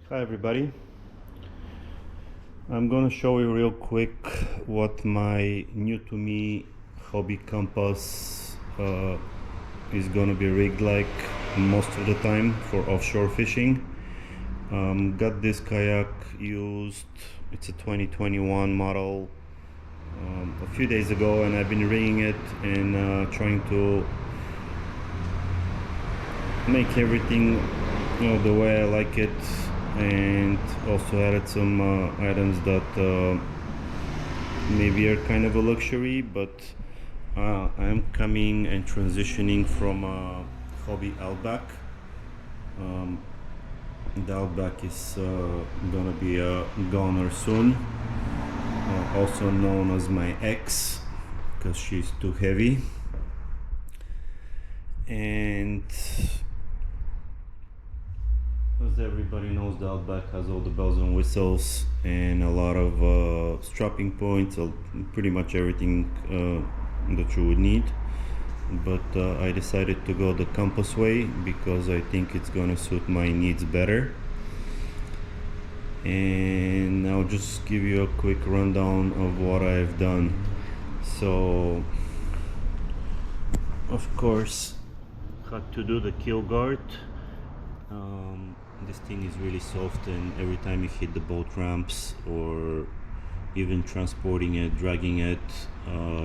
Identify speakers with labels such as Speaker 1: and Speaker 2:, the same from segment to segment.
Speaker 1: Hi everybody. I'm gonna show you real quick what my new to me Hobie compass is gonna be rigged like most of the time for offshore fishing. Got this kayak used, it's a 2021 model, a few days ago, and I've been rigging it and trying to make everything the way I like it, and also added some items that maybe are kind of a luxury, but I'm coming and transitioning from Hobie Outback. The Outback is gonna be a goner soon, also known as my ex, because she's too heavy. And as everybody knows, the Outback has all the bells and whistles and a lot of strapping points, pretty much everything that you would need. But I decided to go the compass way because I think it's gonna suit my needs better. And I'll just give you a quick rundown of what I've done. So, of course, had to do the keel guard. This thing is really soft, and every time you hit the boat ramps or even transporting it, dragging it,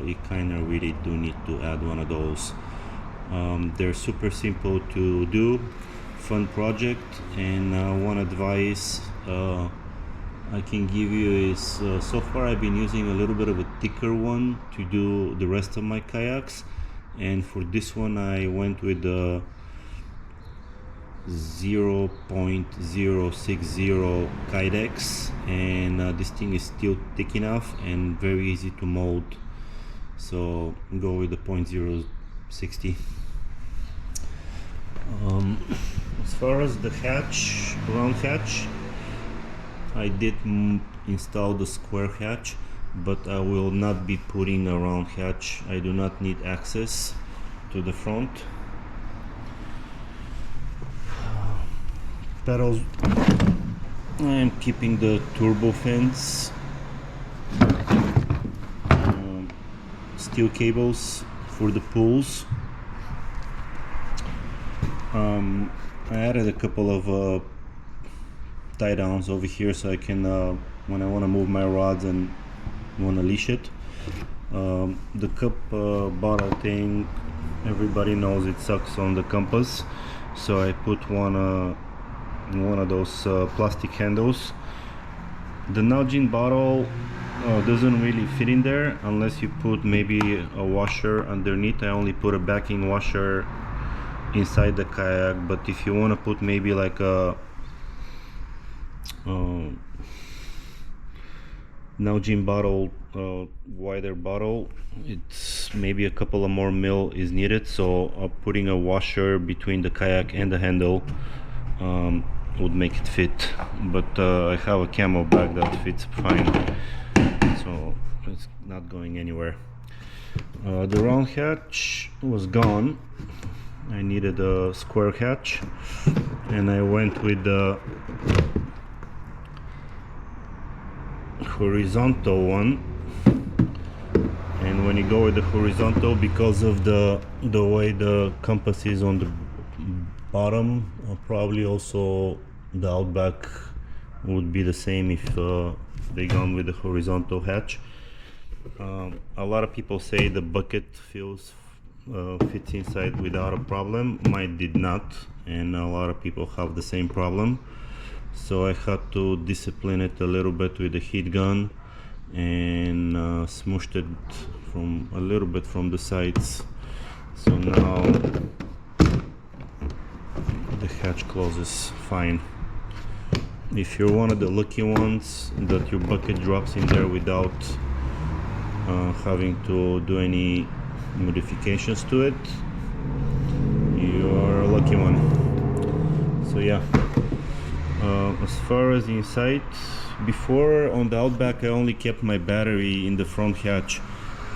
Speaker 1: you kind of really do need to add one of those. They're super simple to do, fun project, and one advice I can give you is so far I've been using a little bit of a thicker one to do the rest of my kayaks, and for this one I went with the 0.060 Kydex, and this thing is still thick enough and very easy to mold, so go with the 0.060. As far as the hatch, round hatch, I did install the square hatch, but I will not be putting a round hatch. I do not need access to the front. Pedals, I am keeping the turbo fins, steel cables for the pulls. I added a couple of tie downs over here so I can, when I want to move my rods and want to leash it. The cup bottle thing, everybody knows it sucks on the compass, so I put one of those plastic handles. The Nalgene bottle doesn't really fit in there unless you put maybe a washer underneath. I only put a backing washer inside the kayak, but if you want to put maybe like a Nalgene bottle, wider bottle, it's maybe a couple of more mil is needed, so putting a washer between the kayak and the handle would make it fit, but I have a camo bag that fits fine, so it's not going anywhere. The round hatch was gone. I needed a square hatch, and I went with the horizontal one. And when you go with the horizontal, because of the way the compass is on the bottom, probably also the Outback would be the same if they gone with the horizontal hatch. A lot of people say the bucket fits inside without a problem. Mine did not, and a lot of people have the same problem, so I had to discipline it a little bit with the heat gun and smooshed it from a little bit from the sides, so now the hatch closes fine. If you're one of the lucky ones that your bucket drops in there without having to do any modifications to it, you're a lucky one. So yeah, as far as the inside, before on the Outback I only kept my battery in the front hatch,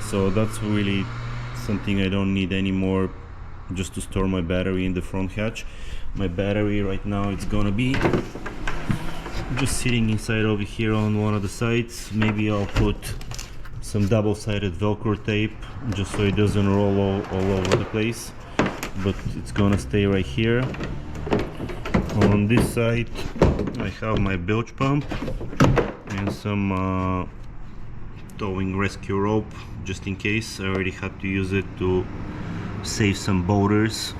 Speaker 1: so that's really something I don't need anymore, just to store my battery in the front hatch. My battery right now, it's gonna be just sitting inside over here on one of the sides. Maybe I'll put some double-sided Velcro tape just so it doesn't roll all over the place, but it's gonna stay right here. On this side I have my bilge pump and some towing rescue rope just in case. I already had to use it to save some boaters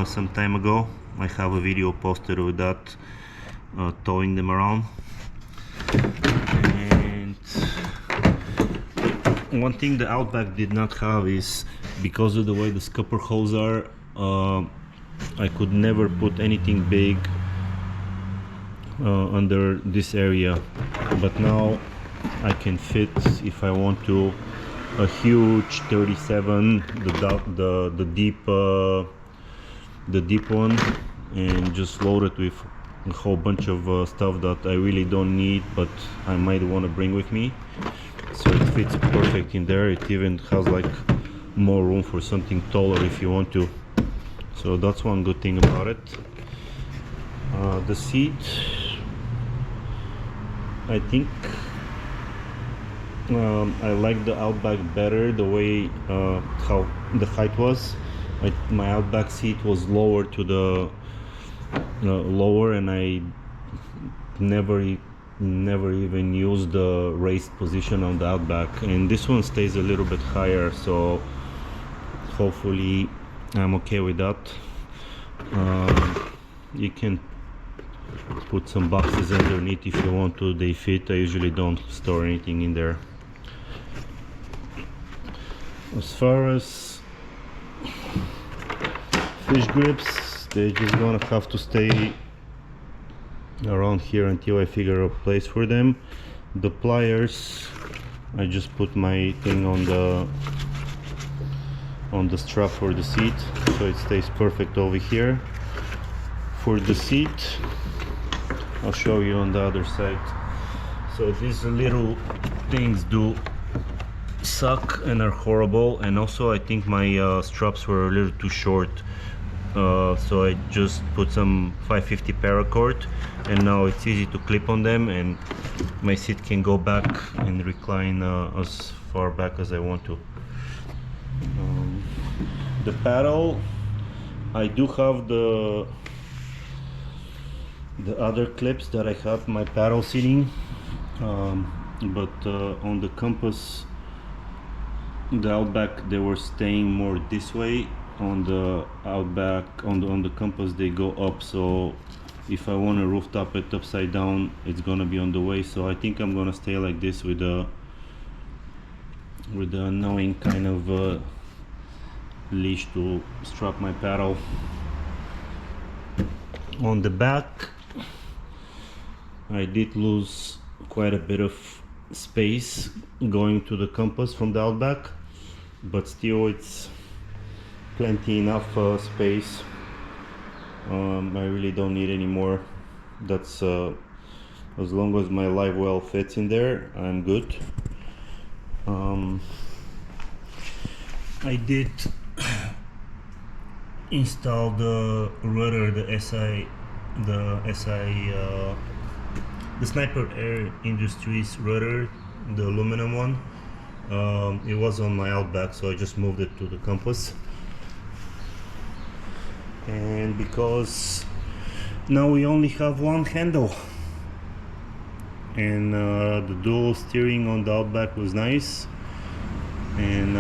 Speaker 1: some time ago. I have a video posted with that, towing them around. And one thing the Outback did not have is, because of the way the scupper holes are, I could never put anything big under this area, but now I can fit, if I want to, a huge 37, the deep one, and just load it with a whole bunch of stuff that I really don't need but I might want to bring with me. So it fits perfect in there. It even has like more room for something taller if you want to. So that's one good thing about it. The seat, I think I like the Outback better, the way how the height was. My Outback seat was lower to the lower, and I never even used the raised position on the Outback, and this one stays a little bit higher, so hopefully I'm okay with that. You can put some boxes underneath if you want to, they fit. I usually don't store anything in there. As far as fish grips, they're just gonna have to stay around here until I figure a place for them. The pliers, I just put my thing on the strap for the seat, so it stays perfect over here. For the seat, I'll show you on the other side. So these little things do suck and are horrible, and also I think my straps were a little too short, so I just put some 550 paracord, and now it's easy to clip on them, and my seat can go back and recline as far back as I want to. The paddle, I do have the other clips that I have my paddle seating, but on the Compass, the Outback, they were staying more this way. On the Outback, on the Compass, they go up, so if I want to rooftop it upside down, it's gonna be on the way. So I think I'm gonna stay like this with the annoying kind of leash to strap my paddle. On the back, I did lose quite a bit of space going to the Compass from the Outback, but still it's plenty enough space. I really don't need any more. That's as long as my live well fits in there, I'm good. I did install the rudder, the Sniper Air Industries rudder, the aluminum one. It was on my Outback, so I just moved it to the Compass. And because now we only have one handle, and the dual steering on the Outback was nice, and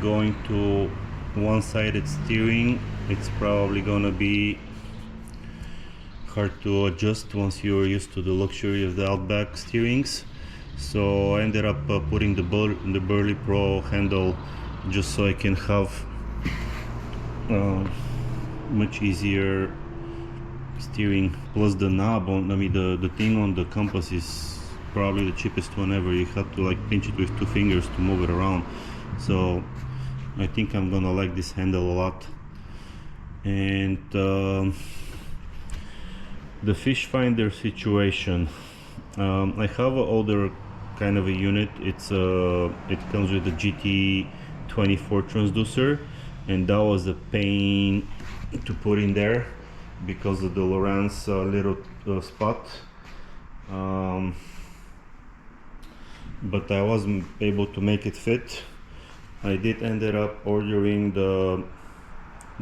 Speaker 1: going to one-sided steering, it's probably gonna be hard to adjust once you're used to the luxury of the Outback steerings. So I ended up putting the Burley Pro handle just so I can have much easier steering. Plus the knob on, the thing on the Compass is probably the cheapest one ever. You have to like pinch it with 2 fingers to move it around. So I think I'm gonna like this handle a lot. And the fish finder situation, I have an older kind of a unit. It comes with the GT24 transducer, and that was a pain to put in there because of the Lowrance little spot. um, but I wasn't able to make it fit. I did ended up ordering the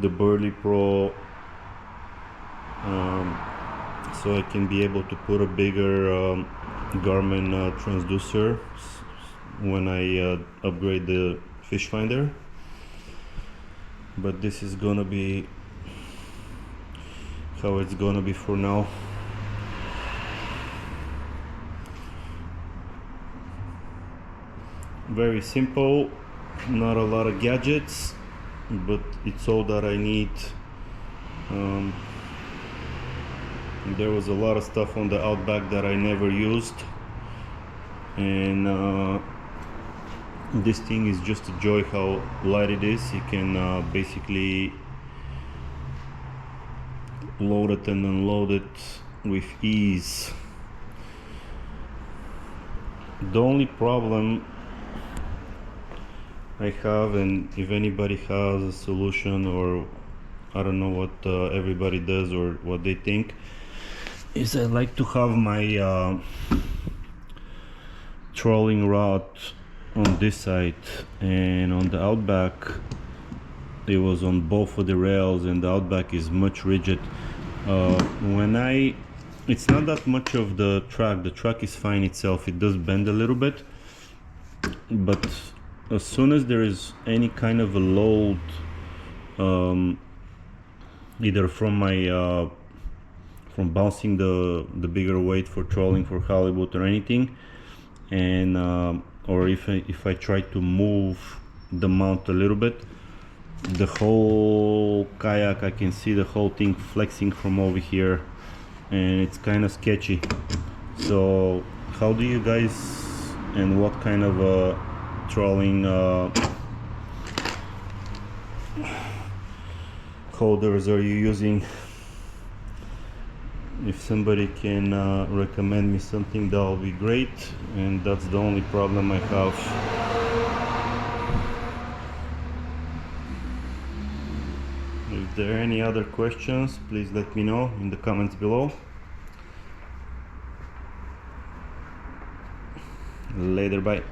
Speaker 1: Burley Pro, so I can be able to put a bigger Garmin transducer when I upgrade the fish finder. But this is gonna be how it's gonna be for now. Very simple, not a lot of gadgets, but it's all that I need. There was a lot of stuff on the Outback that I never used, and this thing is just a joy how light it is. You can basically load it and unload it with ease. The only problem I have, and if anybody has a solution, or I don't know what everybody does or what they think, is I like to have my trolling rod on this side, and on the Outback it was on both of the rails, and the Outback is much rigid. It's not that much of the track is fine itself, it does bend a little bit, but as soon as there is any kind of a load, either from my from bouncing the bigger weight for trolling for halibut or anything, and or if I try to move the mount a little bit, the whole kayak, I can see the whole thing flexing from over here, and it's kind of sketchy. So how do you guys, and what kind of trolling holders are you using? If somebody can recommend me something, that would be great, and that's the only problem I have. If there are any other questions, please let me know in the comments below. Later, bye.